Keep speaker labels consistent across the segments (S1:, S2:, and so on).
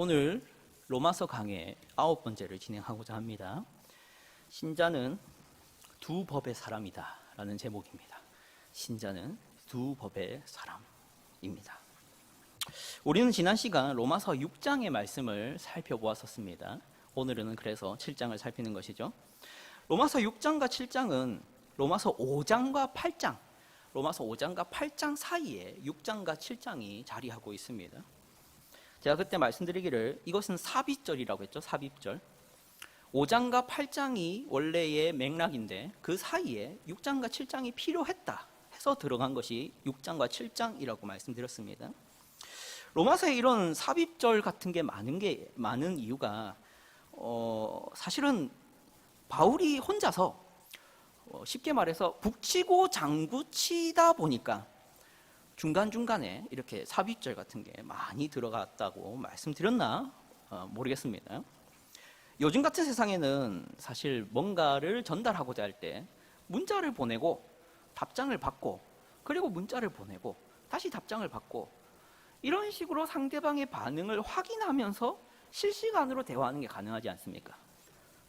S1: 오늘 로마서 강의 9번째를 진행하고자 합니다. 신자는 두 법의 사람이다 라는 제목입니다. 신자는 두 법의 사람입니다. 우리는 지난 시간 로마서 6장의 말씀을 살펴보았었습니다. 오늘은 그래서 7장을 살피는 것이죠. 로마서 6장과 7장은 로마서 5장과 8장, 로마서 5장과 8장 사이에 6장과 7장이 자리하고 있습니다. 제가 그때 말씀드리기를 이것은 삽입절이라고 했죠. 삽입절. 5장과 8장이 원래의 맥락인데 그 사이에 6장과 7장이 필요했다 해서 들어간 것이 6장과 7장이라고 말씀드렸습니다. 로마서에 이런 삽입절 같은 게 많은 이유가 사실은 바울이 혼자서 쉽게 말해서 북치고 장구치다 보니까 중간중간에 이렇게 삽입절 같은 게 많이 들어갔다고 말씀드렸나 모르겠습니다. 요즘 같은 세상에는 사실 뭔가를 전달하고자 할 때 문자를 보내고 답장을 받고 그리고 문자를 보내고 다시 답장을 받고 이런 식으로 상대방의 반응을 확인하면서 실시간으로 대화하는 게 가능하지 않습니까?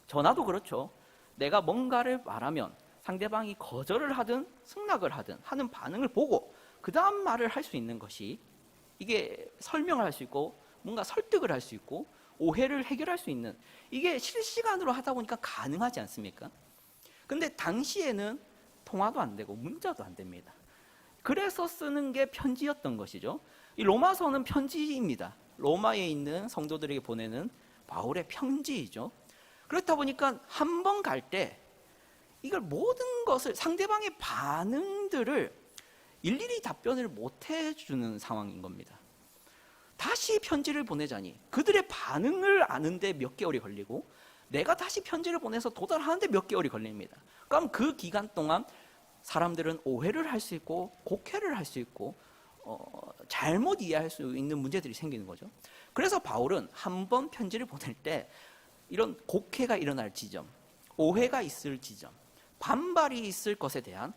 S1: 전화도 그렇죠. 내가 뭔가를 말하면 상대방이 거절을 하든 승낙을 하든 하는 반응을 보고 그 다음 말을 할 수 있는 것이 이게 설명을 할 수 있고 뭔가 설득을 할 수 있고 오해를 해결할 수 있는 이게 실시간으로 하다 보니까 가능하지 않습니까? 근데 당시에는 통화도 안 되고 문자도 안 됩니다. 그래서 쓰는 게 편지였던 것이죠. 이 로마서는 편지입니다. 로마에 있는 성도들에게 보내는 바울의 편지이죠. 그렇다 보니까 한 번 갈 때 이걸 모든 것을 상대방의 반응들을 일일이 답변을 못 해주는 상황인 겁니다. 다시 편지를 보내자니 그들의 반응을 아는데 몇 개월이 걸리고 내가 다시 편지를 보내서 도달하는데 몇 개월이 걸립니다. 그럼 그 기간 동안 사람들은 오해를 할 수 있고 곡해를 할 수 있고 잘못 이해할 수 있는 문제들이 생기는 거죠. 그래서 바울은 한 번 편지를 보낼 때 이런 곡해가 일어날 지점, 오해가 있을 지점, 반발이 있을 것에 대한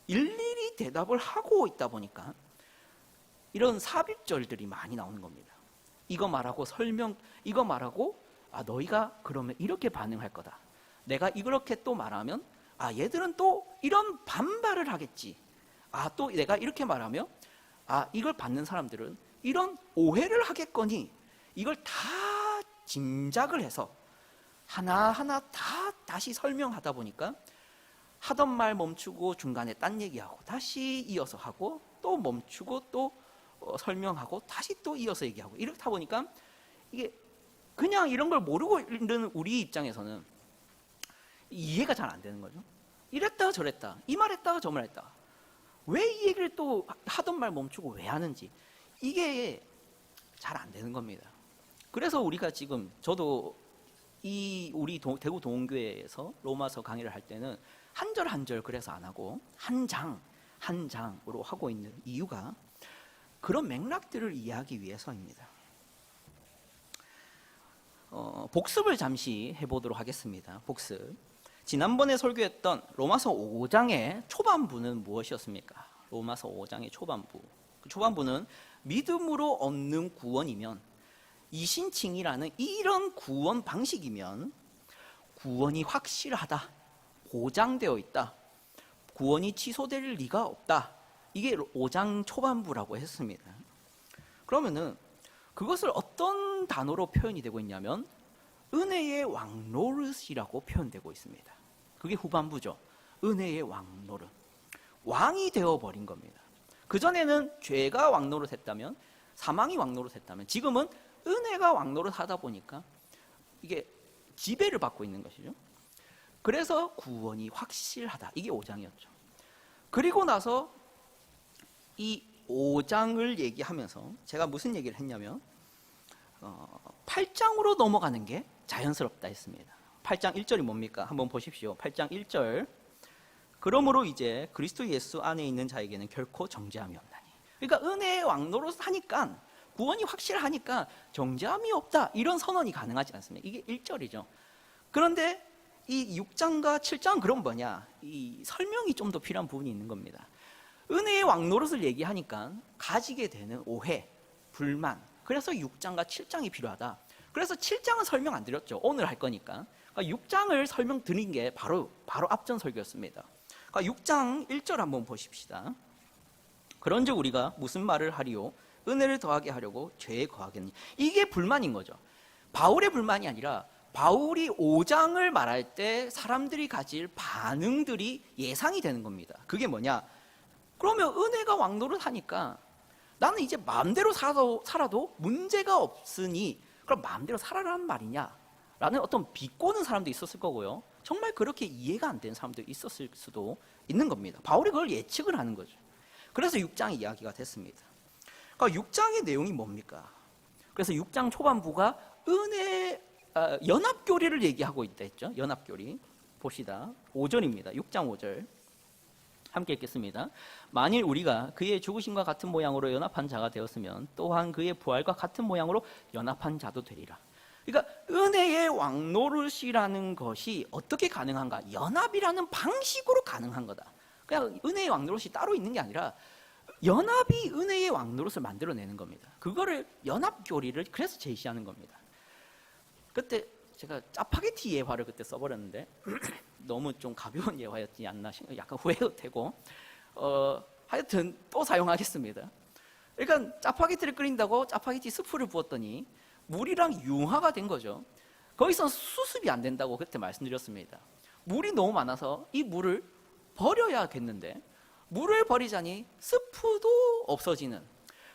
S1: 일일이 대답을 하고 있다 보니까 이런 삽입절들이 많이 나오는 겁니다. 이거 말하고 이거 말하고 너희가 그러면 이렇게 반응할 거다. 내가 이렇게 또 말하면 얘들은 또 이런 반발을 하겠지. 또 내가 이렇게 말하면 이걸 받는 사람들은 이런 오해를 하겠거니 이걸 다 짐작을 해서 하나하나 다 다시 설명하다 보니까 하던 말 멈추고 중간에 딴 얘기하고 다시 이어서 하고 또 멈추고 또 설명하고 다시 또 이어서 얘기하고 이렇다 보니까 이게 그냥 이런 걸 모르고 있는 우리 입장에서는 이해가 잘 안 되는 거죠. 이랬다가 저랬다, 이 말 했다가 저 말 했다가 왜 이 얘기를 또 하던 말 멈추고 왜 하는지 이게 잘 안 되는 겁니다. 그래서 우리가 지금 저도 우리 대구 동원교회에서 로마서 강의를 할 때는 한 절 한 절 그래서 안 하고 한 장으로 하고 있는 이유가 그런 맥락들을 이해하기 위해서입니다. 복습을 잠시 해보도록 하겠습니다. 복습. 지난번에 설교했던 로마서 5장의 초반부는 무엇이었습니까? 로마서 5장의 초반부. 그 초반부는 믿음으로 얻는 구원이면 이신칭이라는 이런 구원 방식이면 구원이 확실하다, 보장되어 있다, 구원이 취소될 리가 없다. 이게 5장 초반부라고 했습니다. 그러면은 그것을 어떤 단어로 표현이 되고 있냐면 은혜의 왕노릇이라고 표현되고 있습니다. 그게 후반부죠. 은혜의 왕노릇. 왕이 되어버린 겁니다. 그전에는 죄가 왕노릇했다면, 사망이 왕노릇했다면 지금은 은혜가 왕노릇하다 보니까 이게 지배를 받고 있는 것이죠. 그래서 구원이 확실하다. 이게 5장이었죠. 그리고 나서 이 5장을 얘기하면서 제가 무슨 얘기를 했냐면 8장으로 넘어가는 게 자연스럽다 했습니다. 8장 1절이 뭡니까? 한번 보십시오. 8장 1절. 그러므로 이제 그리스도 예수 안에 있는 자에게는 결코 정죄함이 없나니. 그러니까 은혜의 왕노릇 하니까 구원이 확실하니까 정죄함이 없다. 이런 선언이 가능하지 않습니다. 이게 1절이죠. 그런데 이 6장과 7장은 그럼 뭐냐? 이 설명이 좀 더 필요한 부분이 있는 겁니다. 은혜의 왕노릇을 얘기하니까 가지게 되는 오해, 불만, 그래서 6장과 7장이 필요하다. 그래서 7장은 설명 안 드렸죠. 오늘 할 거니까. 그러니까 6장을 설명드린 게 바로 앞전 설교였습니다. 그러니까 6장 1절 한번 보십시다. 그런즉 우리가 무슨 말을 하리요? 은혜를 더하게 하려고 죄에 거하겠니? 이게 불만인 거죠. 바울의 불만이 아니라 바울이 5장을 말할 때 사람들이 가질 반응들이 예상이 되는 겁니다. 그게 뭐냐? 그러면 은혜가 왕노릇하니까 나는 이제 마음대로 살아도 문제가 없으니 그럼 마음대로 살아라는 말이냐? 라는 어떤 비꼬는 사람도 있었을 거고요. 정말 그렇게 이해가 안 되는 사람도 있었을 수도 있는 겁니다. 바울이 그걸 예측을 하는 거죠. 그래서 6장의 이야기가 됐습니다. 그러니까 6장의 내용이 뭡니까? 그래서 6장 초반부가 연합교리를 얘기하고 있다 했죠. 연합교리. 봅시다. 5절입니다. 6장 5절. 함께 읽겠습니다. 만일 우리가 그의 죽으심과 같은 모양으로 연합한 자가 되었으면 또한 그의 부활과 같은 모양으로 연합한 자도 되리라. 그러니까 은혜의 왕노릇이라는 것이 어떻게 가능한가? 연합이라는 방식으로 가능한 거다. 그냥 은혜의 왕노릇이 따로 있는 게 아니라 연합이 은혜의 왕노릇을 만들어내는 겁니다. 그거를 연합교리를 그래서 제시하는 겁니다. 그때 제가 짜파게티 예화를 그때 써버렸는데 너무 좀 가벼운 예화였지 않나 약간 후회도 되고 하여튼 또 사용하겠습니다. 그러니까 짜파게티를 끓인다고 짜파게티 스프를 부었더니 물이랑 융화가 된 거죠. 거기서 수습이 안 된다고 그때 말씀드렸습니다. 물이 너무 많아서 이 물을 버려야겠는데 물을 버리자니 스프도 없어지는,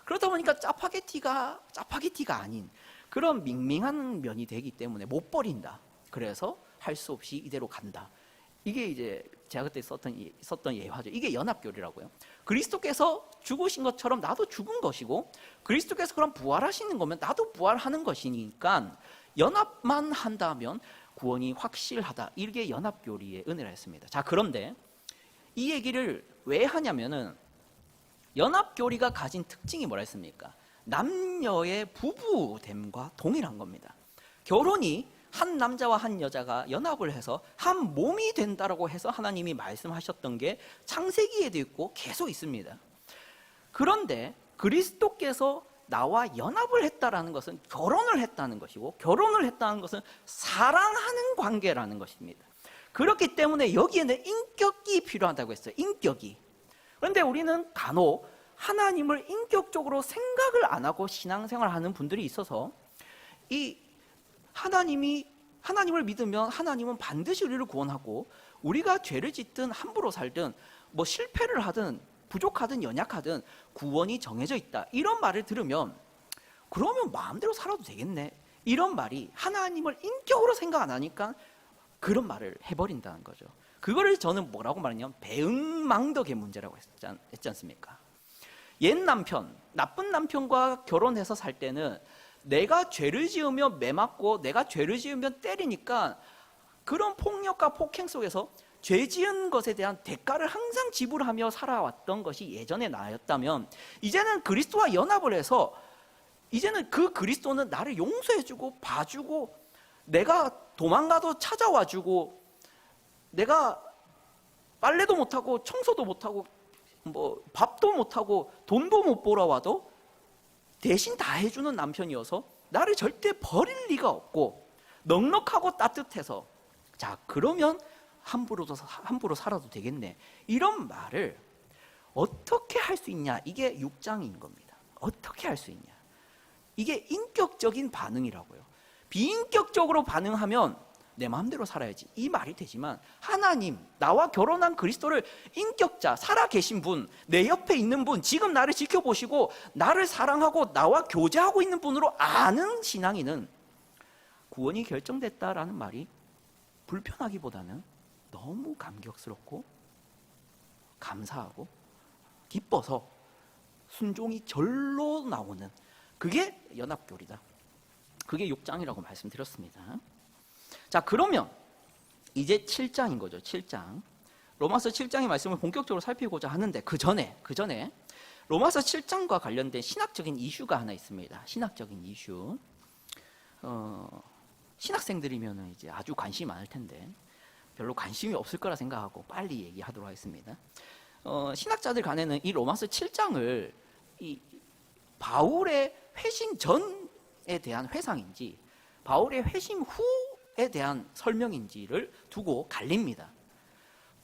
S1: 그러다 보니까 짜파게티가 아닌 그런 밍밍한 면이 되기 때문에 못 버린다. 그래서 할 수 없이 이대로 간다. 이게 이제 제가 그때 썼던 예화죠. 이게 연합교리라고요. 그리스도께서 죽으신 것처럼 나도 죽은 것이고 그리스도께서 그럼 부활하시는 거면 나도 부활하는 것이니까 연합만 한다면 구원이 확실하다. 이게 연합교리의 은혜라 했습니다. 자, 그런데 이 얘기를 왜 하냐면은 연합교리가 가진 특징이 뭐라 했습니까? 남녀의 부부됨과 동일한 겁니다. 결혼이 한 남자와 한 여자가 연합을 해서 한 몸이 된다라고 해서 하나님이 말씀하셨던 게 창세기에도 있고 계속 있습니다. 그런데 그리스도께서 나와 연합을 했다라는 것은 결혼을 했다는 것이고 결혼을 했다는 것은 사랑하는 관계라는 것입니다. 그렇기 때문에 여기에는 인격이 필요하다고 했어요. 인격이. 그런데 우리는 간혹 하나님을 인격적으로 생각을 안 하고 신앙생활을 하는 분들이 있어서 이 하나님을 믿으면 하나님은 반드시 우리를 구원하고 우리가 죄를 짓든 함부로 살든 뭐 실패를 하든 부족하든 연약하든 구원이 정해져 있다. 이런 말을 들으면 그러면 마음대로 살아도 되겠네. 이런 말이 하나님을 인격으로 생각 안 하니까 그런 말을 해버린다는 거죠. 그거를 저는 뭐라고 말하냐면 배은망덕의 문제라고 했지 않습니까? 옛 남편, 나쁜 남편과 결혼해서 살 때는 내가 죄를 지으면 매맞고 내가 죄를 지으면 때리니까 그런 폭력과 폭행 속에서 죄 지은 것에 대한 대가를 항상 지불하며 살아왔던 것이 예전의 나였다면 이제는 그리스도와 연합을 해서 이제는 그 그리스도는 나를 용서해주고 봐주고 내가 도망가도 찾아와주고 내가 빨래도 못하고 청소도 못하고 뭐 밥도 못하고 돈도 못 벌어 와도 대신 다 해주는 남편이어서 나를 절대 버릴 리가 없고 넉넉하고 따뜻해서 자 그러면 함부로 살아도 되겠네. 이런 말을 어떻게 할 수 있냐? 이게 6장인 겁니다. 어떻게 할 수 있냐? 이게 인격적인 반응이라고요. 비인격적으로 반응하면 내 마음대로 살아야지 이 말이 되지만 하나님, 나와 결혼한 그리스도를 인격자, 살아계신 분, 내 옆에 있는 분, 지금 나를 지켜보시고 나를 사랑하고 나와 교제하고 있는 분으로 아는 신앙인은 구원이 결정됐다라는 말이 불편하기보다는 너무 감격스럽고 감사하고 기뻐서 순종이 절로 나오는 그게 연합교리다. 그게 6장이라고 말씀드렸습니다. 자, 그러면 이제 7장인 거죠. 7장. 로마서 7장의 말씀을 본격적으로 살피고자 하는데 그 전에 로마서 7장과 관련된 신학적인 이슈가 하나 있습니다. 신학적인 이슈. 신학생들이면 이제 아주 관심이 많을 텐데 별로 관심이 없을 거라 생각하고 빨리 얘기하도록 하겠습니다. 신학자들 간에는 이 로마서 7장을 이 바울의 회심 전에 대한 회상인지 바울의 회심 후에 대한 설명인지를 두고 갈립니다.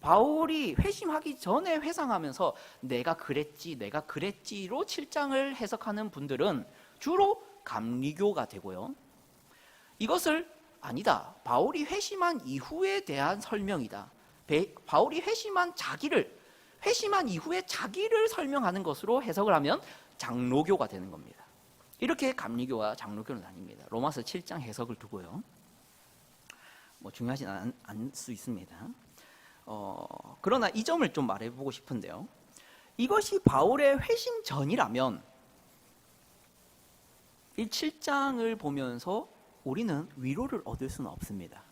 S1: 바울이 회심하기 전에 회상하면서 내가 그랬지로 7장을 해석하는 분들은 주로 감리교가 되고요. 이것을 아니다, 바울이 회심한 이후에 대한 설명이다, 바울이 회심한 이후에 자기를 설명하는 것으로 해석을 하면 장로교가 되는 겁니다. 이렇게 감리교와 장로교는 나뉩니다. 로마서 7장 해석을 두고요. 중요하진 않을 수 있습니다. 그러나 이 점을 좀 말해보고 싶은데요. 이것이 바울의 회심 전이라면 이 7장을 보면서 우리는 위로를 얻을 수는 없습니다.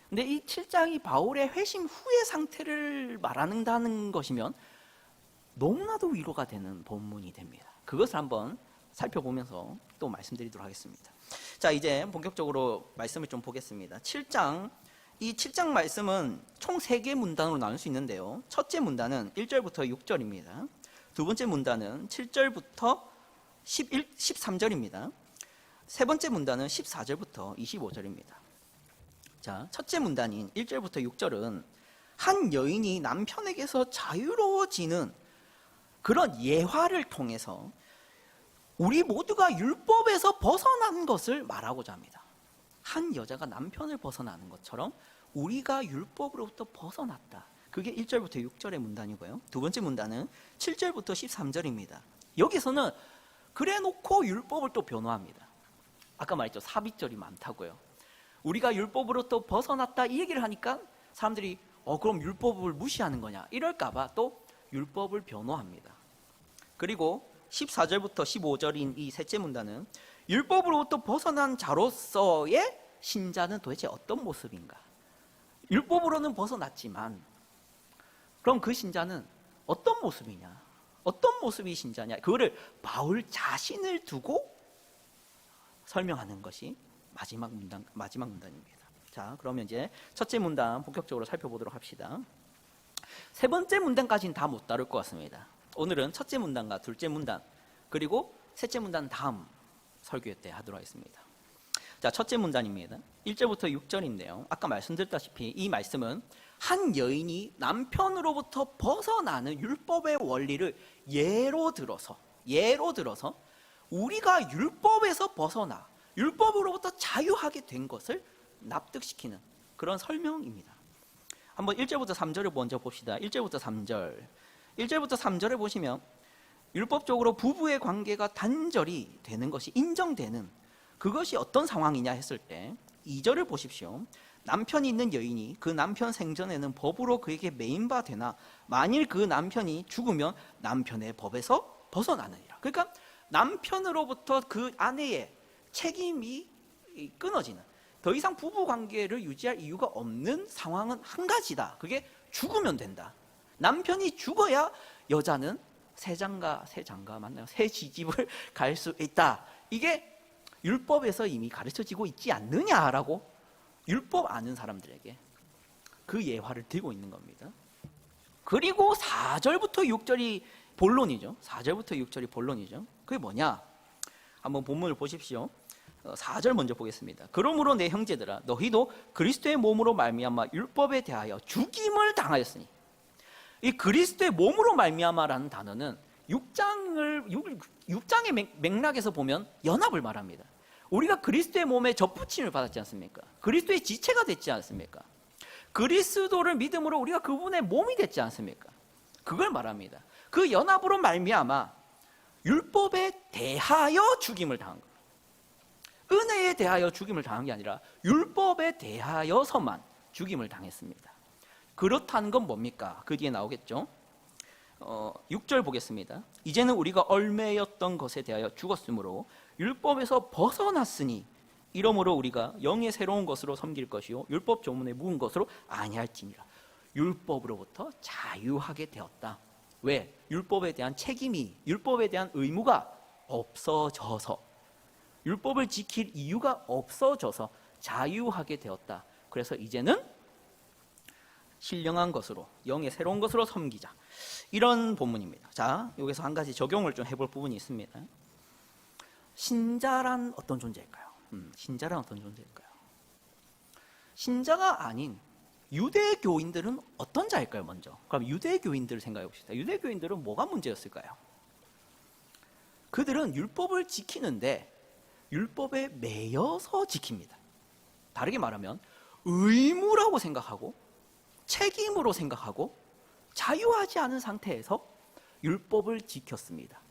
S1: 근데 이 7장이 바울의 회심 후의 상태를 말한다는 것이면 너무나도 위로가 되는 본문이 됩니다. 그것을 한번 살펴보면서 또 말씀드리도록 하겠습니다. 자, 이제 본격적으로 말씀을 좀 보겠습니다. 이 7장 말씀은 총 3개 문단으로 나눌 수 있는데요. 첫째 문단은 1절부터 6절입니다. 두 번째 문단은 7절부터 13절입니다. 세 번째 문단은 14절부터 25절입니다. 자, 첫째 문단인 1절부터 6절은 한 여인이 남편에게서 자유로워지는 그런 예화를 통해서 우리 모두가 율법에서 벗어난 것을 말하고자 합니다. 한 여자가 남편을 벗어나는 것처럼 우리가 율법으로부터 벗어났다. 그게 1절부터 6절의 문단이고요. 두 번째 문단은 7절부터 13절입니다. 여기서는 그래놓고 율법을 또 변호합니다. 아까 말했죠, 삽입절이 많다고요. 우리가 율법으로부터 벗어났다 이 얘기를 하니까 사람들이 그럼 율법을 무시하는 거냐 이럴까봐 또 율법을 변호합니다. 그리고 14절부터 15절인 이 셋째 문단은 율법으로부터 벗어난 자로서의 신자는 도대체 어떤 모습인가? 율법으로는 벗어났지만 그럼 그 신자는 어떤 모습이냐? 어떤 모습이 신자냐? 그거를 바울 자신을 두고 설명하는 것이 마지막 문단입니다. 자, 그러면 이제 첫째 문단 본격적으로 살펴보도록 합시다. 세 번째 문단까지는 다 못 다룰 것 같습니다. 오늘은 첫째 문단과 둘째 문단 그리고 셋째 문단 다음 설교 때 하도록 하겠습니다. 자, 첫째 문단입니다. 1절부터 6절인데요. 아까 말씀드렸다시피 이 말씀은 한 여인이 남편으로부터 벗어나는 율법의 원리를 예로 들어서 우리가 율법에서 벗어나 율법으로부터 자유하게 된 것을 납득시키는 그런 설명입니다. 한번 1절부터 3절을 먼저 봅시다. 1절부터 3절을 보시면 율법적으로 부부의 관계가 단절이 되는 것이 인정되는 그것이 어떤 상황이냐 했을 때 2절을 보십시오. 남편이 있는 여인이 그 남편 생전에는 법으로 그에게 매인바 되나 만일 그 남편이 죽으면 남편의 법에서 벗어나느니라. 그러니까 남편으로부터 그 아내의 책임이 끊어지는, 더 이상 부부 관계를 유지할 이유가 없는 상황은 한 가지다. 그게 죽으면 된다. 남편이 죽어야 여자는 새 시집을 갈 수 있다. 이게 율법에서 이미 가르쳐지고 있지 않느냐라고 율법 아는 사람들에게 그 예화를 들고 있는 겁니다. 그리고 4절부터 6절이 본론이죠. 4절부터 6절이 본론이죠. 그게 뭐냐? 한번 본문을 보십시오. 4절 먼저 보겠습니다. 그러므로 내 형제들아 너희도 그리스도의 몸으로 말미암아 율법에 대하여 죽임을 당하였으니, 이 그리스도의 몸으로 말미암아라는 단어는 6장의 맥락에서 보면 연합을 말합니다. 우리가 그리스도의 몸에 접붙임을 받았지 않습니까? 그리스도의 지체가 됐지 않습니까? 그리스도를 믿음으로 우리가 그분의 몸이 됐지 않습니까? 그걸 말합니다. 그 연합으로 말미암아 율법에 대하여 죽임을 당한 거예요. 은혜에 대하여 죽임을 당한 게 아니라 율법에 대하여서만 죽임을 당했습니다. 그렇다는 건 뭡니까? 그 뒤에 나오겠죠. 6절 보겠습니다. 이제는 우리가 얼매였던 것에 대하여 죽었으므로 율법에서 벗어났으니 이러므로 우리가 영의 새로운 것으로 섬길 것이요 율법 조문에 묵은 것으로 아니할지니라. 율법으로부터 자유하게 되었다. 왜? 율법에 대한 책임이, 율법에 대한 의무가 없어져서, 율법을 지킬 이유가 없어져서 자유하게 되었다. 그래서 이제는 신령한 것으로, 영의 새로운 것으로 섬기자. 이런 본문입니다. 자, 여기서 한 가지 적용을 좀 해볼 부분이 있습니다. 신자란 어떤 존재일까요? 신자란 어떤 존재일까요? 신자가 아닌 유대교인들은 어떤 자일까요? 먼저 그럼 유대교인들을 생각해 봅시다. 유대교인들은 뭐가 문제였을까요? 그들은 율법을 지키는데 율법에 매여서 지킵니다. 다르게 말하면 의무라고 생각하고 책임으로 생각하고 자유하지 않은 상태에서 율법을 지켰습니다.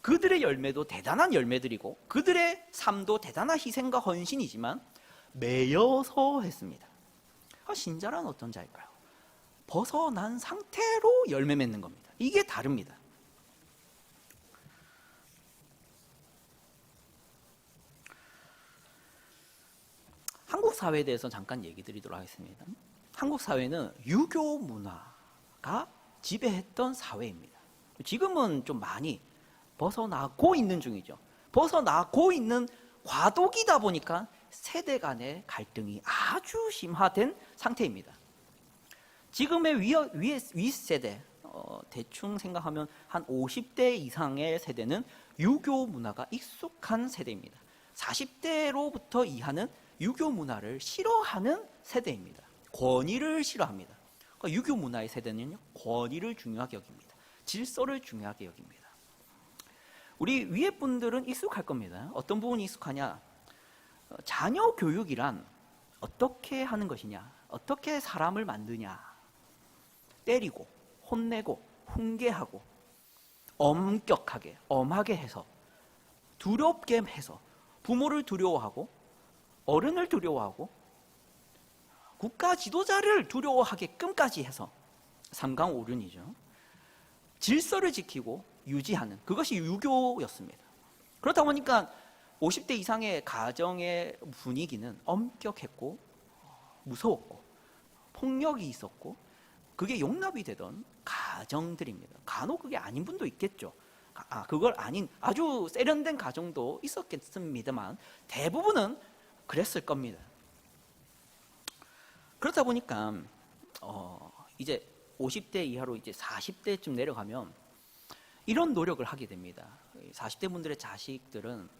S1: 그들의 열매도 대단한 열매들이고 그들의 삶도 대단한 희생과 헌신이지만 매여서 했습니다. 신자란 어떤 자일까요? 벗어난 상태로 열매 맺는 겁니다. 이게 다릅니다. 한국 사회에 대해서 잠깐 얘기 드리도록 하겠습니다. 한국 사회는 유교 문화가 지배했던 사회입니다. 지금은 좀 많이 벗어나고 있는 중이죠. 벗어나고 있는 과도기다 보니까 세대 간의 갈등이 아주 심화된 상태입니다. 지금의 윗세대, 대충 생각하면 한 50대 이상의 세대는 유교 문화가 익숙한 세대입니다. 40대로부터 이하는 유교 문화를 싫어하는 세대입니다. 권위를 싫어합니다. 그러니까 유교 문화의 세대는요, 권위를 중요하게 여깁니다. 질서를 중요하게 여깁니다. 우리 위에 분들은 익숙할 겁니다. 어떤 부분이 익숙하냐? 자녀 교육이란 어떻게 하는 것이냐? 어떻게 사람을 만드냐? 때리고, 혼내고, 훈계하고, 엄격하게, 엄하게 해서, 두렵게 해서, 부모를 두려워하고, 어른을 두려워하고, 국가 지도자를 두려워하게끔까지 해서 삼강오륜이죠. 질서를 지키고 유지하는 그것이 유교였습니다. 그렇다 보니까 50대 이상의 가정의 분위기는 엄격했고 무서웠고 폭력이 있었고 그게 용납이 되던 가정들입니다. 간혹 그게 아닌 분도 있겠죠. 그걸 아닌 아주 세련된 가정도 있었겠습니다만 대부분은 그랬을 겁니다. 그렇다 보니까 이제 50대 이하로 이제 40대쯤 내려가면 이런 노력을 하게 됩니다. 40대 분들의 자식들은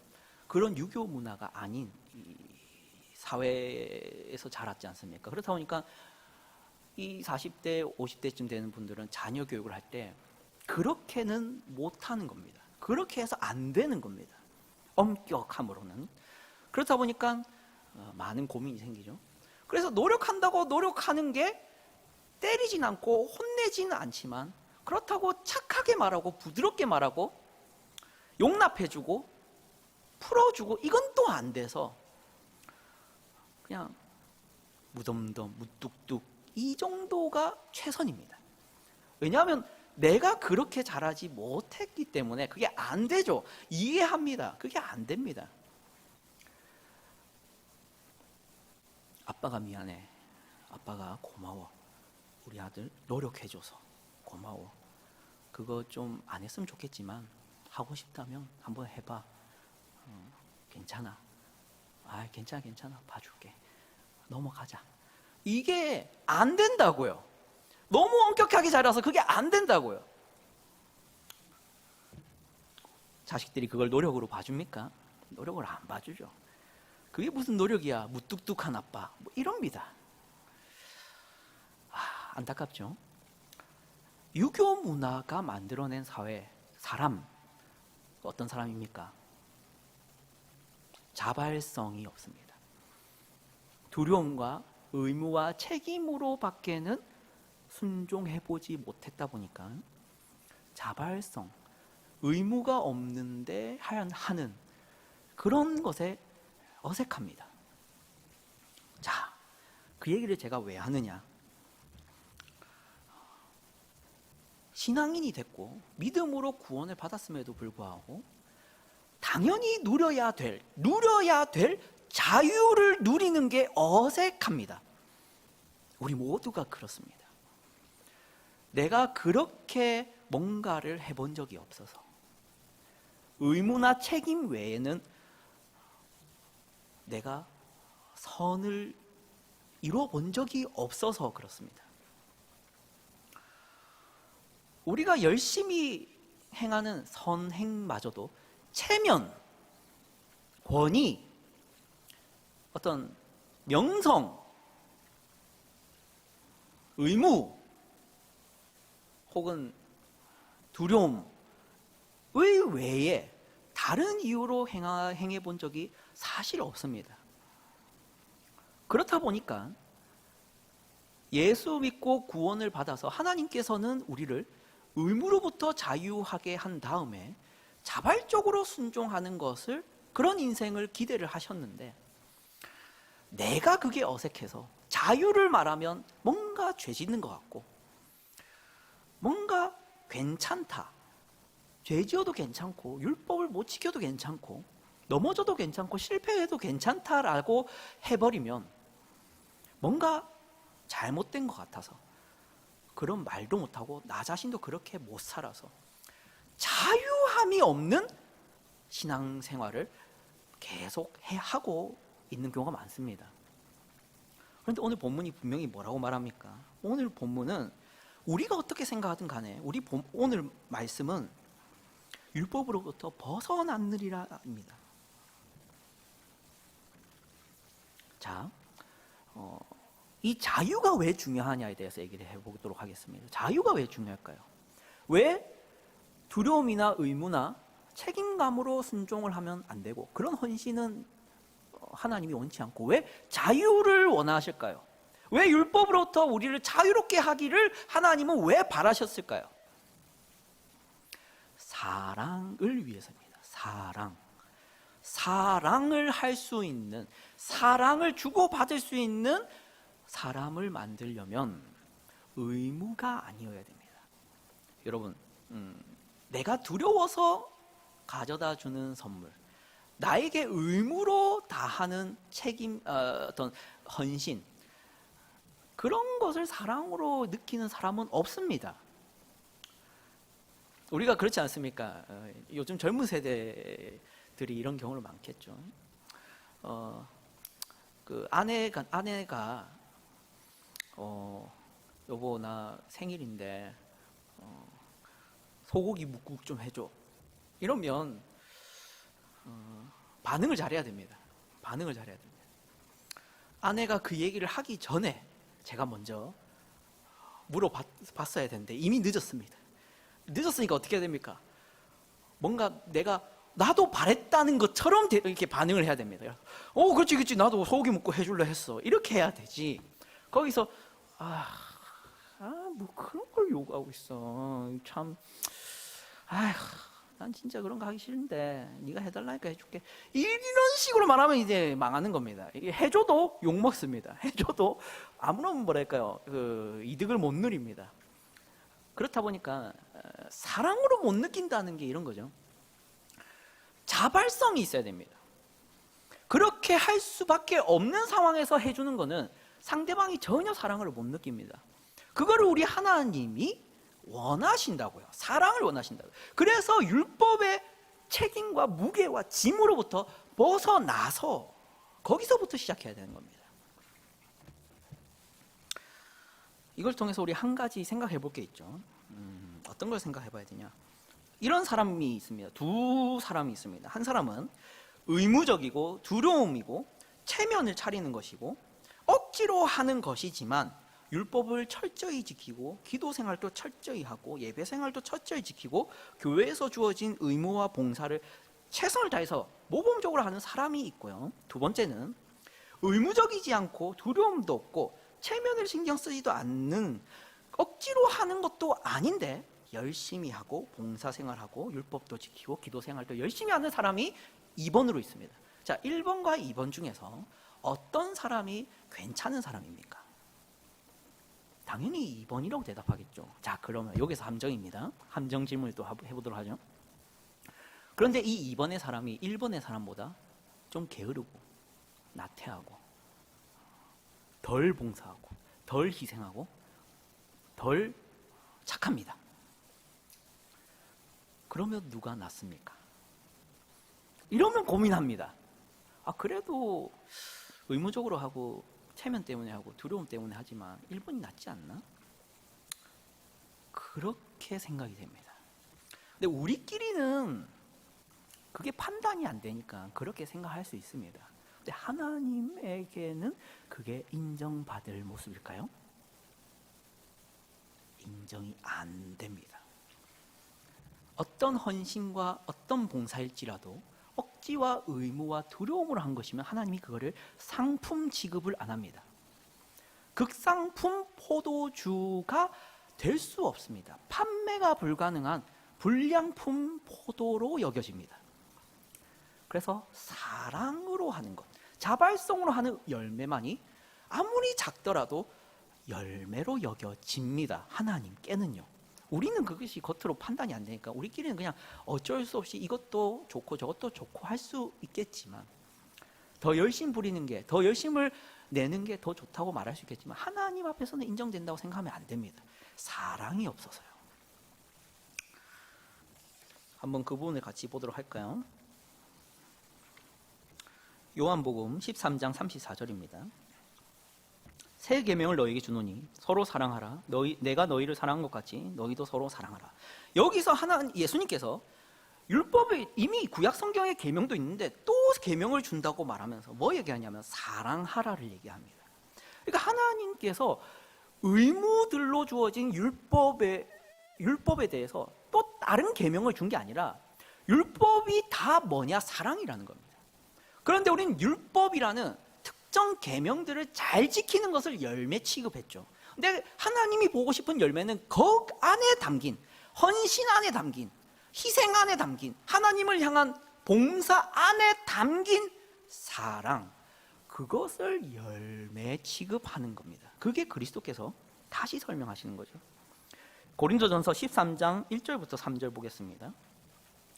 S1: 그런 유교 문화가 아닌 이 사회에서 자랐지 않습니까? 그렇다 보니까 이 40대, 50대쯤 되는 분들은 자녀 교육을 할 때 그렇게는 못하는 겁니다. 그렇게 해서 안 되는 겁니다. 엄격함으로는. 그렇다 보니까 많은 고민이 생기죠. 그래서 노력한다고 노력하는 게 때리진 않고 혼내지는 않지만 그렇다고 착하게 말하고 부드럽게 말하고 용납해주고 풀어주고 이건 또 안 돼서 그냥 무덤덤 무뚝뚝 이 정도가 최선입니다. 왜냐하면 내가 그렇게 잘하지 못했기 때문에 그게 안 되죠. 이해합니다. 그게 안 됩니다. 아빠가 미안해. 아빠가 고마워. 우리 아들 노력해줘서 고마워. 그거 좀 안 했으면 좋겠지만 하고 싶다면 한번 해봐. 괜찮아. 괜찮아. 봐줄게. 넘어가자. 이게 안 된다고요. 너무 엄격하게 자라서 그게 안 된다고요. 자식들이 그걸 노력으로 봐줍니까? 노력을 안 봐주죠. 그게 무슨 노력이야. 무뚝뚝한 아빠. 뭐 이럽니다. 안타깝죠. 유교 문화가 만들어낸 사회, 사람, 어떤 사람입니까? 자발성이 없습니다. 두려움과 의무와 책임으로 밖에는 순종해보지 못했다 보니까 자발성, 의무가 없는데 하는 그런 것에 어색합니다. 자, 그 얘기를 제가 왜 하느냐? 신앙인이 됐고 믿음으로 구원을 받았음에도 불구하고 당연히 누려야 될 자유를 누리는 게 어색합니다. 우리 모두가 그렇습니다. 내가 그렇게 뭔가를 해본 적이 없어서 의무나 책임 외에는 내가 선을 이루어 본 적이 없어서 그렇습니다. 우리가 열심히 행하는 선행마저도 체면, 권위, 어떤 명성, 의무, 혹은 두려움의 외에 다른 이유로 행해 본 적이 사실 없습니다. 그렇다 보니까 예수 믿고 구원을 받아서 하나님께서는 우리를 의무로부터 자유하게 한 다음에 자발적으로 순종하는 것을, 그런 인생을 기대를 하셨는데, 내가 그게 어색해서 자유를 말하면 뭔가 죄 짓는 것 같고, 뭔가 괜찮다, 죄 지어도 괜찮고 율법을 못 지켜도 괜찮고 넘어져도 괜찮고 실패해도 괜찮다라고 해버리면 뭔가 잘못된 것 같아서 그런 말도 못하고 나 자신도 그렇게 못 살아서 자유함이 없는 신앙생활을 계속 하고 있는 경우가 많습니다. 그런데 오늘 본문이 분명히 뭐라고 말합니까? 오늘 본문은 우리가 어떻게 생각하든 간에 오늘 말씀은 율법으로부터 벗어났느니라입니다. 자, 이 자유가 왜 중요하냐에 대해서 얘기를 해보도록 하겠습니다. 자유가 왜 중요할까요? 왜 두려움이나 의무나 책임감으로 순종을 하면 안 되고, 그런 헌신은 하나님이 원치 않고, 왜 자유를 원하실까요? 왜 율법으로부터 우리를 자유롭게 하기를 하나님은 왜 바라셨을까요? 사랑을 위해서입니다. 사랑을 할 수 있는, 사랑을 주고받을 수 있는 사람을 만들려면 의무가 아니어야 됩니다. 여러분, 내가 두려워서 가져다 주는 선물, 나에게 의무로 다하는 책임, 어떤 헌신, 그런 것을 사랑으로 느끼는 사람은 없습니다. 우리가 그렇지 않습니까? 요즘 젊은 세대들이 이런 경우를 많겠죠. 그 아내가 여보 나 생일인데 소고기 묵국 좀 해줘, 이러면 반응을 잘해야 됩니다. 아내가 그 얘기를 하기 전에 제가 먼저 물어봤어야 되는데 이미 늦었습니다. 늦었으니까 어떻게 해야 됩니까? 뭔가 나도 바랬다는 것처럼 이렇게 반응을 해야 됩니다. 그렇지, 나도 소고기 먹고 해줄래 했어, 이렇게 해야 되지. 거기서 뭐 그런 걸 요구하고 있어, 참, 난 진짜 그런 거 하기 싫은데 네가 해달라니까 해줄게, 이런 식으로 말하면 이제 망하는 겁니다. 이게 해줘도 욕 먹습니다. 해줘도 아무런 그 이득을 못 누립니다. 그렇다 보니까 사랑으로 못 느낀다는 게 이런 거죠. 자발성이 있어야 됩니다. 그렇게 할 수밖에 없는 상황에서 해주는 거는 상대방이 전혀 사랑을 못 느낍니다. 그거를 우리 하나님이 원하신다고요. 사랑을 원하신다고요. 그래서 율법의 책임과 무게와 짐으로부터 벗어나서 거기서부터 시작해야 되는 겁니다. 이걸 통해서 우리 한 가지 생각해 볼 게 있죠. 어떤 걸 생각해 봐야 되냐. 이런 사람이 있습니다. 두 사람이 있습니다. 한 사람은 의무적이고 두려움이고 체면을 차리는 것이고 억지로 하는 것이지만 율법을 철저히 지키고 기도 생활도 철저히 하고 예배 생활도 철저히 지키고 교회에서 주어진 의무와 봉사를 최선을 다해서 모범적으로 하는 사람이 있고요. 두 번째는 의무적이지 않고 두려움도 없고 체면을 신경 쓰지도 않는, 억지로 하는 것도 아닌데 열심히 하고 봉사생활하고 율법도 지키고 기도생활도 열심히 하는 사람이 2번으로 있습니다. 자, 1번과 2번 중에서 어떤 사람이 괜찮은 사람입니까? 당연히 2번이라고 대답하겠죠. 자, 그러면 여기서 함정입니다. 함정 질문을 또 해보도록 하죠. 그런데 이 2번의 사람이 1번의 사람보다 좀 게으르고 나태하고 덜 봉사하고 덜 희생하고 덜 착합니다. 그러면 누가 낫습니까? 이러면 고민합니다. 그래도 의무적으로 하고 체면 때문에 하고 두려움 때문에 하지만 1번이 낫지 않나? 그렇게 생각이 됩니다. 근데 우리끼리는 그게 판단이 안 되니까 그렇게 생각할 수 있습니다. 근데 하나님에게는 그게 인정받을 모습일까요? 인정이 안 됩니다. 어떤 헌신과 어떤 봉사일지라도 억지와 의무와 두려움으로 한 것이면 하나님이 그거를 상품 취급을 안 합니다. 극상품 포도주가 될 수 없습니다. 판매가 불가능한 불량품 포도로 여겨집니다. 그래서 사랑으로 하는 것, 자발성으로 하는 열매만이 아무리 작더라도 열매로 여겨집니다. 하나님께는요. 우리는 그것이 겉으로 판단이 안 되니까 우리끼리는 그냥 어쩔 수 없이 이것도 좋고 저것도 좋고 할 수 있겠지만, 더 열심 부리는 게, 더 열심을 내는 게 더 좋다고 말할 수 있겠지만, 하나님 앞에서는 인정된다고 생각하면 안 됩니다. 사랑이 없어서요. 한번 그 부분을 같이 보도록 할까요? 요한복음 13장 34절입니다. 새 계명을 너희에게 주노니 서로 사랑하라. 내가 너희를 사랑한 것 같이 너희도 서로 사랑하라. 여기서 예수님께서 율법에 이미 구약 성경에 계명도 있는데 또 계명을 준다고 말하면서 뭐 얘기하냐면 사랑하라를 얘기합니다. 그러니까 하나님께서 의무들로 주어진 율법에 대해서 또 다른 계명을 준 게 아니라 율법이 다 뭐냐? 사랑이라는 겁니다. 그런데 우리는 율법이라는 특정 계명들을 잘 지키는 것을 열매 취급했죠. 근데 하나님이 보고 싶은 열매는 그 안에 담긴, 헌신 안에 담긴, 희생 안에 담긴, 하나님을 향한 봉사 안에 담긴 사랑, 그것을 열매 취급하는 겁니다. 그게 그리스도께서 다시 설명하시는 거죠. 고린도전서 13장 1절부터 3절 보겠습니다.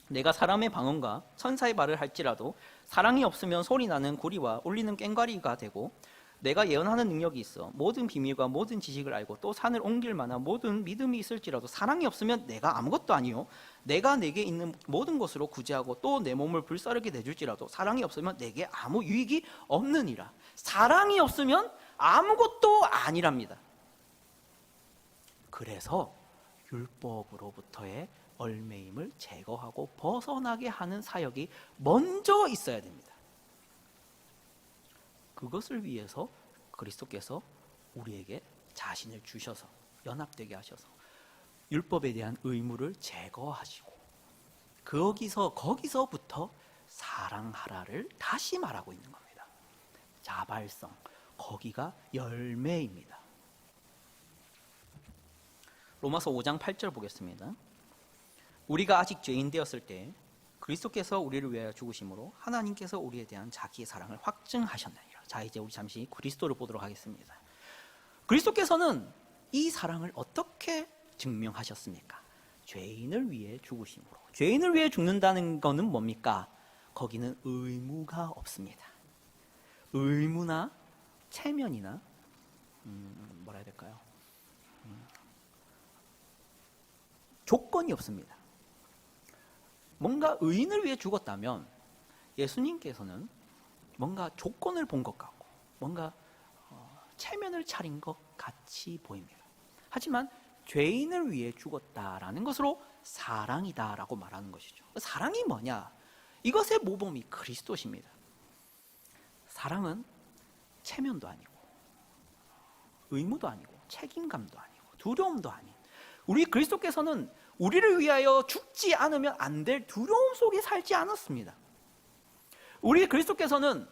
S1: 내가 사람의 방언과 천사의 말을 할지라도 사랑이 없으면 소리나는 구리와 울리는 꽹과리가 되고, 내가 예언하는 능력이 있어 모든 비밀과 모든 지식을 알고 또 산을 옮길 만한 모든 믿음이 있을지라도 사랑이 없으면 내가 아무것도 아니요 내가 내게 있는 모든 것으로 구제하고 또 내 몸을 불사르게 내줄지라도 사랑이 없으면 내게 아무 유익이 없느니라. 사랑이 없으면 아무것도 아니랍니다. 그래서 율법으로부터의 얼매임을 제거하고 벗어나게 하는 사역이 먼저 있어야 됩니다. 그것을 위해서 그리스도께서 우리에게 자신을 주셔서 연합되게 하셔서 율법에 대한 의무를 제거하시고 거기서부터 사랑하라를 다시 말하고 있는 겁니다. 자발성, 거기가 열매입니다. 로마서 5장 8절 보겠습니다. 우리가 아직 죄인 되었을 때 그리스도께서 우리를 위하여 죽으심으로 하나님께서 우리에 대한 자기의 사랑을 확증하셨느니라. 자, 이제 우리 잠시 그리스도를 보도록 하겠습니다. 그리스도께서는 이 사랑을 어떻게 증명하셨습니까? 죄인을 위해 죽으심으로. 죄인을 위해 죽는다는 것은 뭡니까? 거기는 의무가 없습니다. 의무나 체면이나 뭐라 해야 될까요? 조건이 없습니다. 뭔가 의인을 위해 죽었다면 예수님께서는 뭔가 조건을 본 것 같고 뭔가 체면을 차린 것 같이 보입니다. 하지만 죄인을 위해 죽었다라는 것으로 사랑이다라고 말하는 것이죠. 사랑이 뭐냐? 이것의 모범이 그리스도십니다. 사랑은 체면도 아니고 의무도 아니고 책임감도 아니고 두려움도 아닌, 우리 그리스도께서는 우리를 위하여 죽지 않으면 안 될 두려움 속에 살지 않았습니다. 우리 그리스도께서는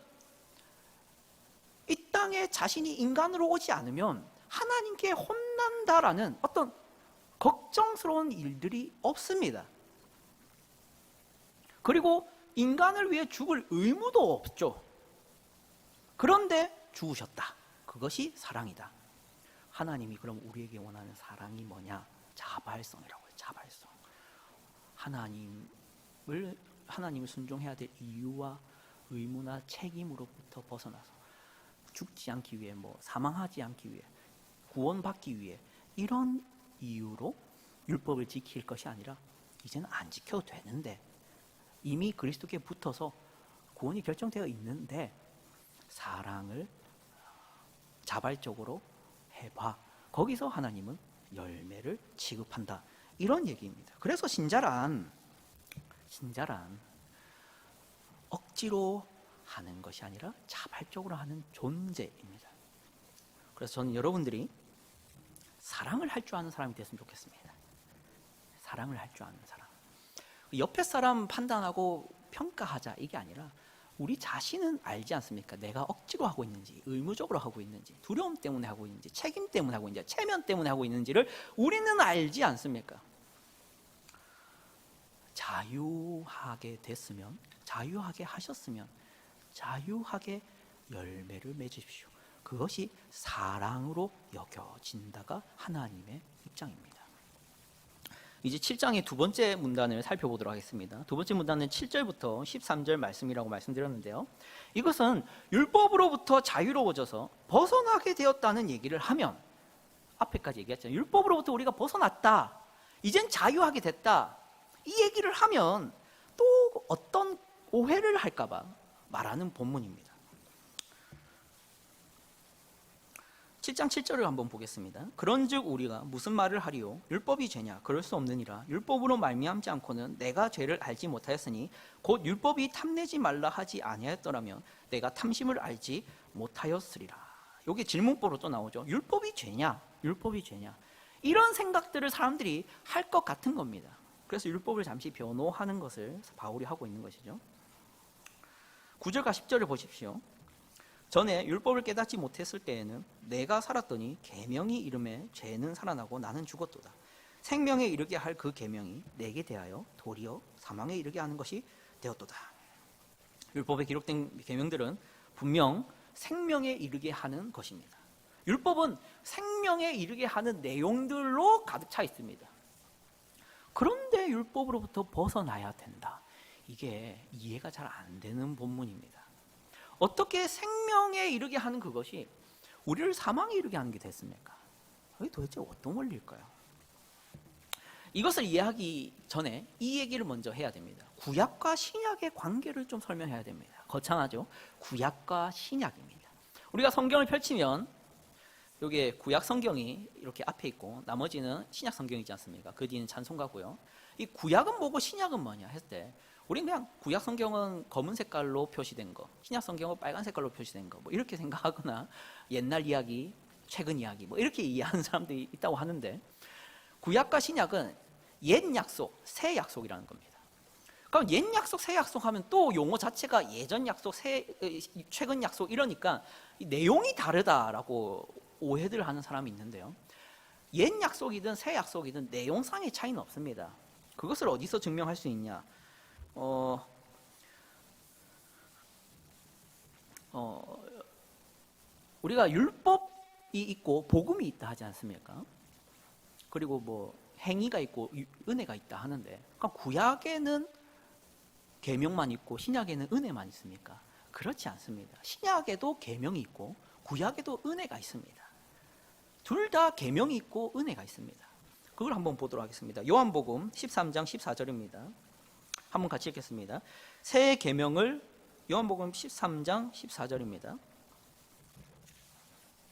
S1: 이 땅에 자신이 인간으로 오지 않으면 하나님께 혼난다라는 어떤 걱정스러운 일들이 없습니다. 그리고 인간을 위해 죽을 의무도 없죠. 그런데 죽으셨다. 그것이 사랑이다. 하나님이 그럼 우리에게 원하는 사랑이 뭐냐? 자발성이라고요. 자발성. 하나님을 순종해야 될 이유와 의무나 책임으로부터 벗어나서 죽지 않기 위해, 사망하지 않기 위해, 구원받기 위해, 이런 이유로 율법을 지킬 것이 아니라 이제는 안 지켜도 되는데, 이미 그리스도께 붙어서 구원이 결정되어 있는데 사랑을 자발적으로 해봐. 거기서 하나님은 열매를 취급한다. 이런 얘기입니다. 그래서 신자란 억지로 하는 것이 아니라 자발적으로 하는 존재입니다. 그래서 저는 여러분들이 사랑을 할 줄 아는 사람이 됐으면 좋겠습니다. 사랑을 할 줄 아는 사람. 옆에 사람 판단하고 평가하자 이게 아니라 우리 자신은 알지 않습니까? 내가 억지로 하고 있는지, 의무적으로 하고 있는지, 두려움 때문에 하고 있는지, 책임 때문에 하고 있는지, 체면 때문에 하고 있는지를 우리는 알지 않습니까? 자유하게 됐으면, 자유하게 하셨으면 자유하게 열매를 맺으십시오. 그것이 사랑으로 여겨진다가 하나님의 입장입니다. 이제 7장의 두 번째 문단을 살펴보도록 하겠습니다. 두 번째 문단은 7절부터 13절 말씀이라고 말씀드렸는데요. 이것은 율법으로부터 자유로워져서 벗어나게 되었다는 얘기를 하면, 앞에까지 얘기했잖아요. 율법으로부터 우리가 벗어났다, 이젠 자유하게 됐다, 이 얘기를 하면 또 어떤 오해를 할까봐 말하는 본문입니다. 7장 7절을 한번 보겠습니다. 그런즉 우리가 무슨 말을 하리요? 율법이 죄냐? 그럴 수 없느니라. 율법으로 말미암지 않고는 내가 죄를 알지 못하였으니 곧 율법이 탐내지 말라 하지 아니하였더라면 내가 탐심을 알지 못하였으리라. 여기 질문보로 또 나오죠. 율법이 죄냐? 율법이 죄냐? 이런 생각들을 사람들이 할 것 같은 겁니다. 그래서 율법을 잠시 변호하는 것을 바울이 하고 있는 것이죠. 9절과 10절을 보십시오. 전에 율법을 깨닫지 못했을 때에는 내가 살았더니 계명이 이름에 죄는 살아나고 나는 죽었도다. 생명에 이르게 할 그 계명이 내게 대하여 도리어 사망에 이르게 하는 것이 되었도다. 율법에 기록된 계명들은 분명 생명에 이르게 하는 것입니다. 율법은 생명에 이르게 하는 내용들로 가득 차 있습니다. 그런데 율법으로부터 벗어나야 된다. 이게 이해가 잘 안 되는 본문입니다. 어떻게 생명에 이르게 하는 그것이 우리를 사망에 이르게 하는 게 됐습니까? 이게 도대체 어떤 원리일까요? 이것을 이해하기 전에 이 얘기를 먼저 해야 됩니다. 구약과 신약의 관계를 좀 설명해야 됩니다. 거창하죠? 구약과 신약입니다. 우리가 성경을 펼치면 여기에 구약 성경이 이렇게 앞에 있고 나머지는 신약 성경이지 않습니까? 그 뒤는 찬송가고요. 이 구약은 뭐고 신약은 뭐냐 했을 때 우리는 그냥 구약 성경은 검은 색깔로 표시된 거, 신약 성경은 빨간 색깔로 표시된 거, 뭐 이렇게 생각하거나 옛날 이야기, 최근 이야기, 뭐 이렇게 이해하는 사람들이 있다고 하는데, 구약과 신약은 옛 약속, 새 약속이라는 겁니다. 그럼 옛 약속, 새 약속 하면 또 용어 자체가 예전 약속, 최근 약속 이러니까 내용이 다르다라고 오해들 하는 사람이 있는데요. 옛 약속이든 새 약속이든 내용상의 차이는 없습니다. 그것을 어디서 증명할 수 있냐? 우리가 율법이 있고 복음이 있다 하지 않습니까? 그리고 뭐 행위가 있고 은혜가 있다 하는데, 그럼 구약에는 계명만 있고 신약에는 은혜만 있습니까? 그렇지 않습니다. 신약에도 계명이 있고 구약에도 은혜가 있습니다. 둘 다 계명이 있고 은혜가 있습니다. 그걸 한번 보도록 하겠습니다. 요한복음 13장 14절입니다. 한번 같이 읽겠습니다. 새 계명을, 요한복음 13장 14절입니다.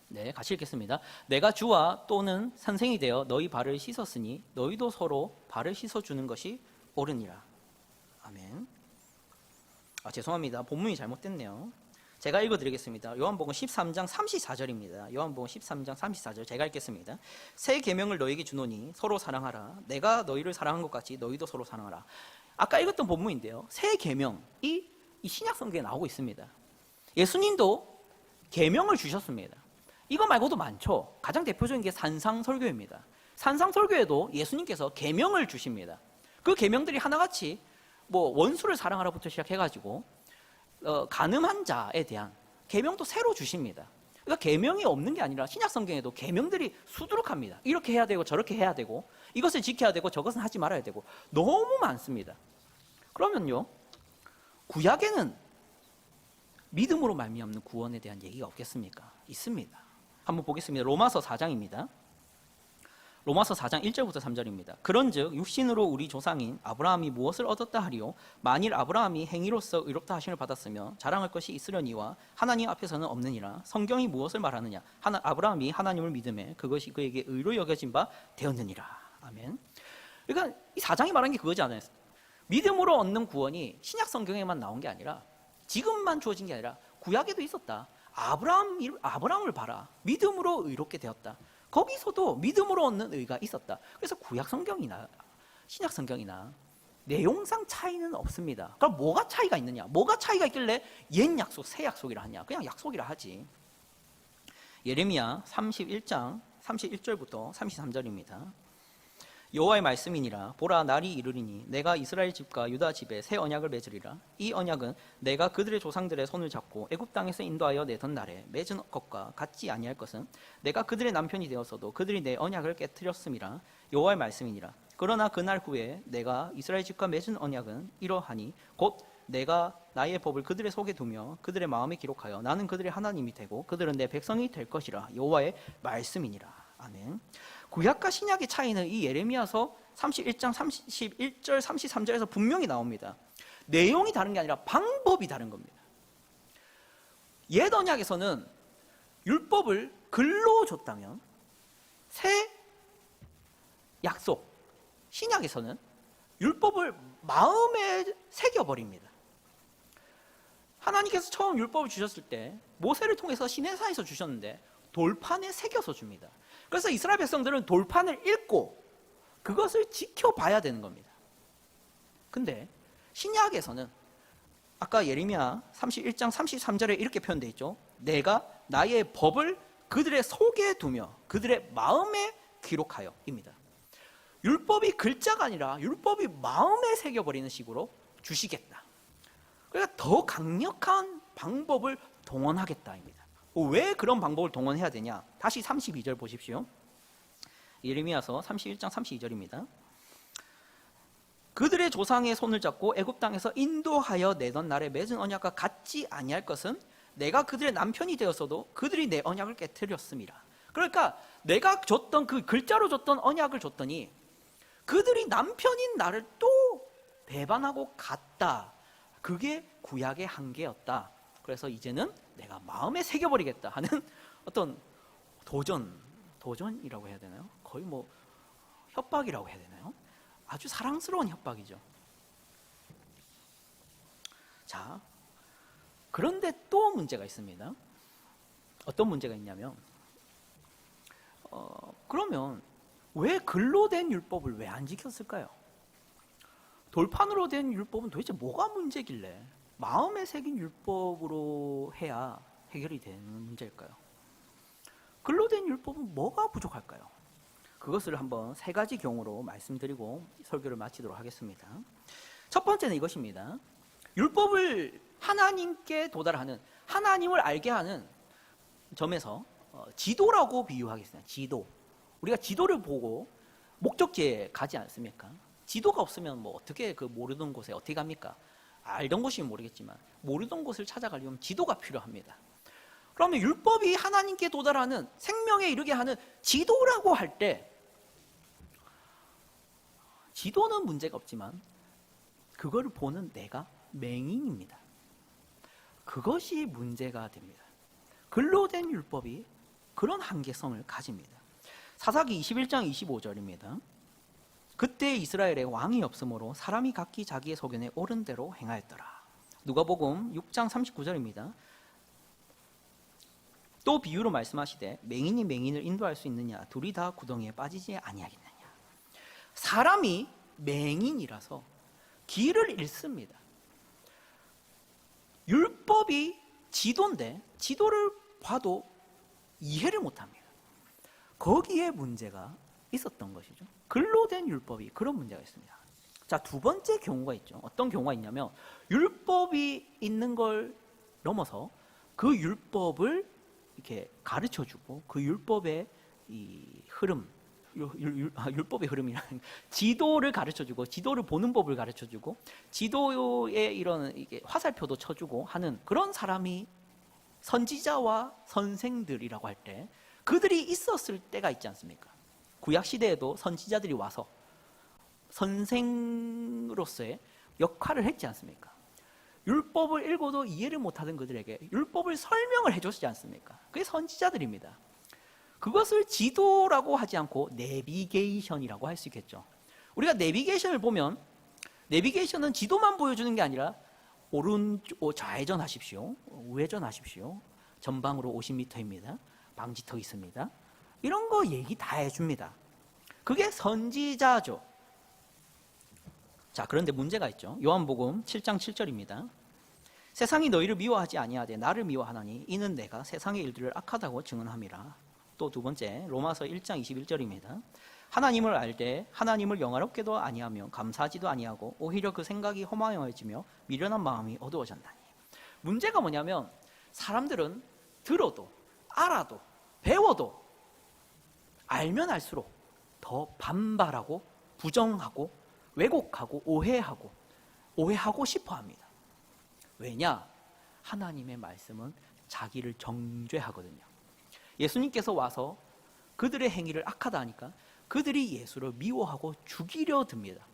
S1: 네, 같이 읽겠습니다. 내가 주와 또는 선생이 되어 너희 발을 씻었으니 너희도 서로 발을 씻어주는 것이 옳으니라. 아멘. 죄송합니다. 본문이 잘못됐네요. 제가 읽어드리겠습니다. 요한복음 13장 34절입니다. 요한복음 13장 34절 제가 읽겠습니다. 새 계명을 너희에게 주노니 서로 사랑하라. 내가 너희를 사랑한 것 같이 너희도 서로 사랑하라. 아까 읽었던 본문인데요. 새 계명이 이 신약 성경에 나오고 있습니다. 예수님도 계명을 주셨습니다. 이거 말고도 많죠. 가장 대표적인 게 산상설교입니다. 산상설교에도 예수님께서 계명을 주십니다. 그 계명들이 하나같이 뭐 원수를 사랑하라부터 시작해가지고 간음한 자에 대한 계명도 새로 주십니다. 그러니까 계명이 없는 게 아니라 신약 성경에도 계명들이 수두룩합니다. 이렇게 해야 되고 저렇게 해야 되고 이것을 지켜야 되고 저것은 하지 말아야 되고 너무 많습니다. 그러면요, 구약에는 믿음으로 말미암는 구원에 대한 얘기가 없겠습니까? 있습니다. 한번 보겠습니다. 로마서 4장입니다. 로마서 4장 1절부터 3절입니다. 그런즉 육신으로 우리 조상인 아브라함이 무엇을 얻었다 하리요? 만일 아브라함이 행위로서 의롭다 하심을 받았으며 자랑할 것이 있으려니와 하나님 앞에서는 없느니라. 성경이 무엇을 말하느냐? 아브라함이 하나님을 믿음에 그것이 그에게 의로 여겨진 바 되었느니라. 아멘. 그러니까 이 4장이 말한 게 그거지 않아요? 믿음으로 얻는 구원이 신약 성경에만 나온 게 아니라 지금만 주어진 게 아니라 구약에도 있었다. 아브라함을 봐라. 믿음으로 의롭게 되었다. 거기서도 믿음으로 얻는 의가 있었다. 그래서 구약 성경이나 신약 성경이나 내용상 차이는 없습니다. 그럼 뭐가 차이가 있느냐? 뭐가 차이가 있길래 옛 약속, 새 약속이라 하냐? 그냥 약속이라 하지. 예레미야 31장 31절부터 33절입니다. 여호와의 말씀이니라. 보라, 날이 이르리니 내가 이스라엘 집과 유다 집에 새 언약을 맺으리라. 이 언약은 내가 그들의 조상들의 손을 잡고 애굽 땅에서 인도하여 내던 날에 맺은 것과 같지 아니할 것은 내가 그들의 남편이 되었어도 그들이 내 언약을 깨뜨렸음이라. 여호와의 말씀이니라. 그러나 그날 후에 내가 이스라엘 집과 맺은 언약은 이러하니 곧 내가 나의 법을 그들의 속에 두며 그들의 마음에 기록하여 나는 그들의 하나님이 되고 그들은 내 백성이 될 것이라. 여호와의 말씀이니라. 아멘. 구약과 신약의 차이는 이 예레미야서 31장 31절 33절에서 분명히 나옵니다. 내용이 다른 게 아니라 방법이 다른 겁니다. 옛 언약에서는 율법을 글로 줬다면 새 약속 신약에서는 율법을 마음에 새겨버립니다. 하나님께서 처음 율법을 주셨을 때 모세를 통해서 시내산에서 주셨는데 돌판에 새겨서 줍니다. 그래서 이스라엘 백성들은 돌판을 읽고 그것을 지켜봐야 되는 겁니다. 근데 신약에서는 아까 예레미야 31장 33절에 이렇게 표현되어 있죠. 내가 나의 법을 그들의 속에 두며 그들의 마음에 기록하여 입니다. 율법이 글자가 아니라 율법이 마음에 새겨버리는 식으로 주시겠다. 그러니까 더 강력한 방법을 동원하겠다입니다. 왜 그런 방법을 동원해야 되냐? 다시 32절 보십시오. 예레미야서 31장 32절입니다. 그들의 조상의 손을 잡고 애굽 땅에서 인도하여 내던 날에 맺은 언약과 같지 아니할 것은 내가 그들의 남편이 되었어도 그들이 내 언약을 깨뜨렸음이라. 그러니까 내가 줬던 그 글자로 줬던 언약을 줬더니 그들이 남편인 나를 또 배반하고 갔다. 그게 구약의 한계였다. 그래서 이제는 내가 마음에 새겨버리겠다 하는 어떤 도전이라고 해야 되나요? 거의 뭐 협박이라고 해야 되나요? 아주 사랑스러운 협박이죠. 자, 그런데 또 문제가 있습니다. 어떤 문제가 있냐면 그러면 왜 글로 된 율법을 왜 안 지켰을까요? 돌판으로 된 율법은 도대체 뭐가 문제길래 마음에 새긴 율법으로 해야 해결이 되는 문제일까요? 글로 된 율법은 뭐가 부족할까요? 그것을 한번 세 가지 경우로 말씀드리고 설교를 마치도록 하겠습니다. 첫 번째는 이것입니다. 율법을 하나님께 도달하는, 하나님을 알게 하는 점에서 지도라고 비유하겠습니다. 지도. 우리가 지도를 보고 목적지에 가지 않습니까? 지도가 없으면 뭐 어떻게 그 모르던 곳에 어떻게 갑니까? 알던 곳이면 모르겠지만 모르던 곳을 찾아가려면 지도가 필요합니다. 그러면 율법이 하나님께 도달하는, 생명에 이르게 하는 지도라고 할 때 지도는 문제가 없지만 그걸 보는 내가 맹인입니다. 그것이 문제가 됩니다. 글로 된 율법이 그런 한계성을 가집니다. 사사기 21장 25절입니다. 그때 이스라엘에 왕이 없으므로 사람이 각기 자기의 소견에 옳은 대로 행하였더라. 누가복음 6장 39절입니다. 또 비유로 말씀하시되 맹인이 맹인을 인도할 수 있느냐? 둘이 다 구덩이에 빠지지 아니하겠느냐? 사람이 맹인이라서 길을 잃습니다. 율법이 지도인데 지도를 봐도 이해를 못합니다. 거기에 문제가 있었던 것이죠. 글로 된 율법이 그런 문제가 있습니다. 자, 두 번째 경우가 있죠. 어떤 경우가 있냐면 율법이 있는 걸 넘어서 그 율법을 이렇게 가르쳐주고 그 율법의 이 흐름, 율법의 흐름이라는 지도를 가르쳐주고 지도를 보는 법을 가르쳐주고 지도의 이런 이게 화살표도 쳐주고 하는 그런 사람이 선지자와 선생들이라고 할 때 그들이 있었을 때가 있지 않습니까? 구약 시대에도 선지자들이 와서 선생으로서의 역할을 했지 않습니까? 율법을 읽어도 이해를 못하던 그들에게 율법을 설명을 해줬지 않습니까? 그게 선지자들입니다. 그것을 지도라고 하지 않고 내비게이션이라고 할 수 있겠죠. 우리가 내비게이션을 보면 내비게이션은 지도만 보여주는 게 아니라 좌회전하십시오. 우회전하십시오. 전방으로 50m입니다. 방지턱 있습니다. 이런 거 얘기 다 해줍니다. 그게 선지자죠. 자, 그런데 문제가 있죠. 요한복음 7장 7절입니다. 세상이 너희를 미워하지 아니하되 나를 미워하나니 이는 내가 세상의 일들을 악하다고 증언함이라. 또 두 번째 로마서 1장 21절입니다. 하나님을 알되 하나님을 영화롭게도 아니하며 감사하지도 아니하고 오히려 그 생각이 허망해지며 미련한 마음이 어두워졌나니. 문제가 뭐냐면 사람들은 들어도 알아도 배워도 알면 알수록 더 반발하고 부정하고 왜곡하고 오해하고 싶어 합니다. 왜냐? 하나님의 말씀은 자기를 정죄하거든요. 예수님께서 와서 그들의 행위를 악하다 하니까 그들이 예수를 미워하고 죽이려 듭니다.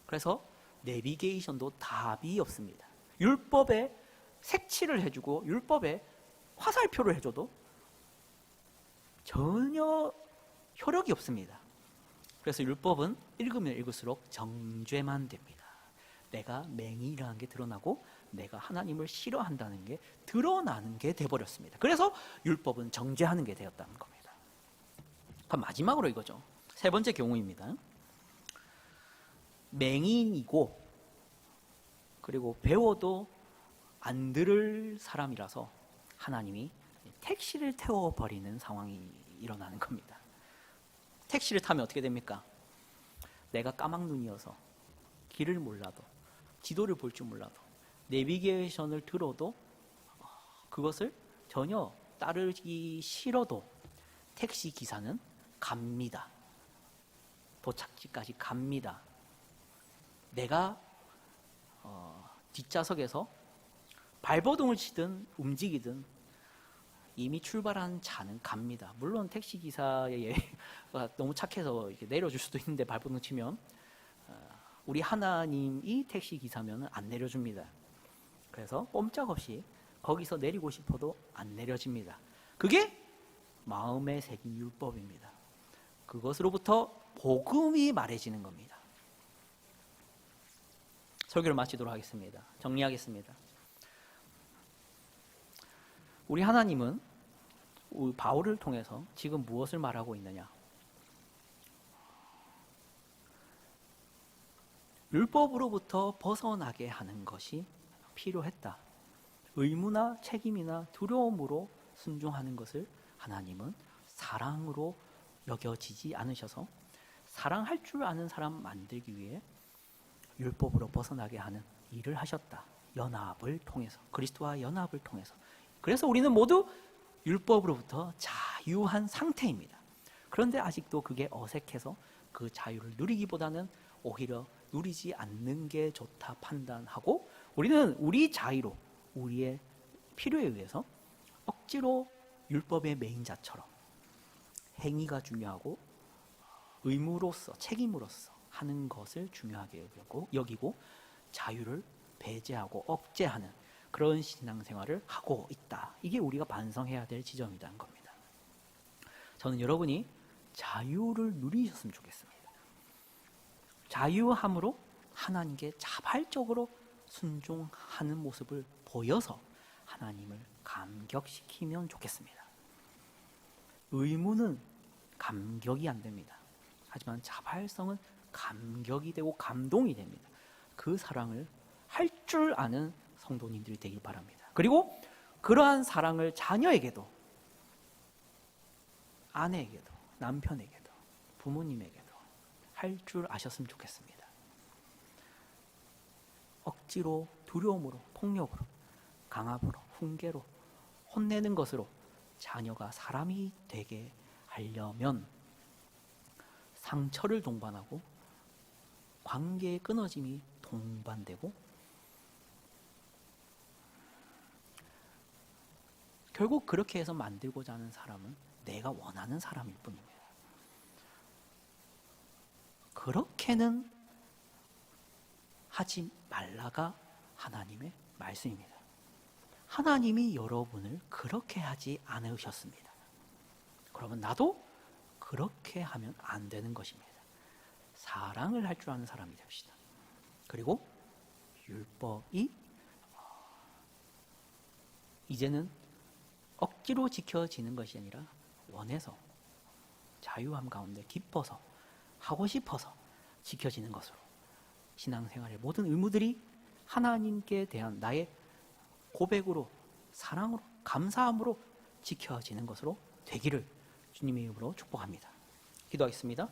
S1: 그래서 내비게이션도 답이 없습니다. 율법에 색칠을 해주고 율법에 화살표를 해줘도 전혀 효력이 없습니다. 그래서 율법은 읽으면 읽을수록 정죄만 됩니다. 내가 맹인이라는 게 드러나고 내가 하나님을 싫어한다는 게 드러나는 게 돼버렸습니다. 그래서 율법은 정죄하는 게 되었다는 겁니다. 그럼 마지막으로 이거죠. 세 번째 경우입니다. 맹인이고 그리고 배워도 안 들을 사람이라서 하나님이 택시를 태워버리는 상황이 일어나는 겁니다. 택시를 타면 어떻게 됩니까? 내가 까막눈이어서 길을 몰라도 지도를 볼 줄 몰라도 내비게이션을 들어도 그것을 전혀 따르기 싫어도 택시 기사는 갑니다. 도착지까지 갑니다. 내가 뒷좌석에서 발버둥을 치든 움직이든 이미 출발한 차는 갑니다. 물론 택시 기사의 예가 너무 착해서 이렇게 내려줄 수도 있는데 발버둥 치면 우리 하나님이 택시 기사면 안 내려줍니다. 그래서 꼼짝없이 거기서 내리고 싶어도 안 내려집니다. 그게 마음에 새긴 율법입니다. 그것으로부터 복음이 말해지는 겁니다. 설교를 마치도록 하겠습니다. 정리하겠습니다. 우리 하나님은 바울을 통해서 지금 무엇을 말하고 있느냐? 율법으로부터 벗어나게 하는 것이 필요했다. 의무나 책임이나 두려움으로 순종하는 것을 하나님은 사랑으로 여겨지지 않으셔서 사랑할 줄 아는 사람 만들기 위해 율법으로 벗어나게 하는 일을 하셨다. 연합을 통해서, 그리스도와 연합을 통해서. 그래서 우리는 모두 율법으로부터 자유한 상태입니다. 그런데 아직도 그게 어색해서 그 자유를 누리기보다는 오히려 누리지 않는 게 좋다 판단하고 우리는 우리 자유로 우리의 필요에 의해서 억지로 율법의 매인자처럼 행위가 중요하고 의무로서 책임으로서 하는 것을 중요하게 여기고 자유를 배제하고 억제하는 그런 신앙생활을 하고 있다. 이게 우리가 반성해야 될 지점이라는 겁니다. 저는 여러분이 자유를 누리셨으면 좋겠습니다. 자유함으로 하나님께 자발적으로 순종하는 모습을 보여서 하나님을 감격시키면 좋겠습니다. 의무는 감격이 안 됩니다. 하지만 자발성은 감격이 되고 감동이 됩니다. 그 사랑을 할 줄 아는 성도님들이 되길 바랍니다. 그리고 그러한 사랑을 자녀에게도, 아내에게도, 남편에게도, 부모님에게도 할 줄 아셨으면 좋겠습니다. 억지로, 두려움으로, 폭력으로, 강압으로, 훈계로, 혼내는 것으로 자녀가 사람이 되게 하려면 상처를 동반하고 관계의 끊어짐이 동반되고 결국 그렇게 해서 만들고자 하는 사람은 내가 원하는 사람일 뿐입니다. 그렇게는 하지 말라가 하나님의 말씀입니다. 하나님이 여러분을 그렇게 하지 않으셨습니다. 그러면 나도 그렇게 하면 안 되는 것입니다. 사랑을 할 줄 아는 사람이 됩시다. 그리고 율법이 이제는 억지로 지켜지는 것이 아니라 원해서 자유함 가운데 기뻐서 하고 싶어서 지켜지는 것으로 신앙생활의 모든 의무들이 하나님께 대한 나의 고백으로 사랑으로 감사함으로 지켜지는 것으로 되기를 주님의 이름으로 축복합니다. 기도하겠습니다.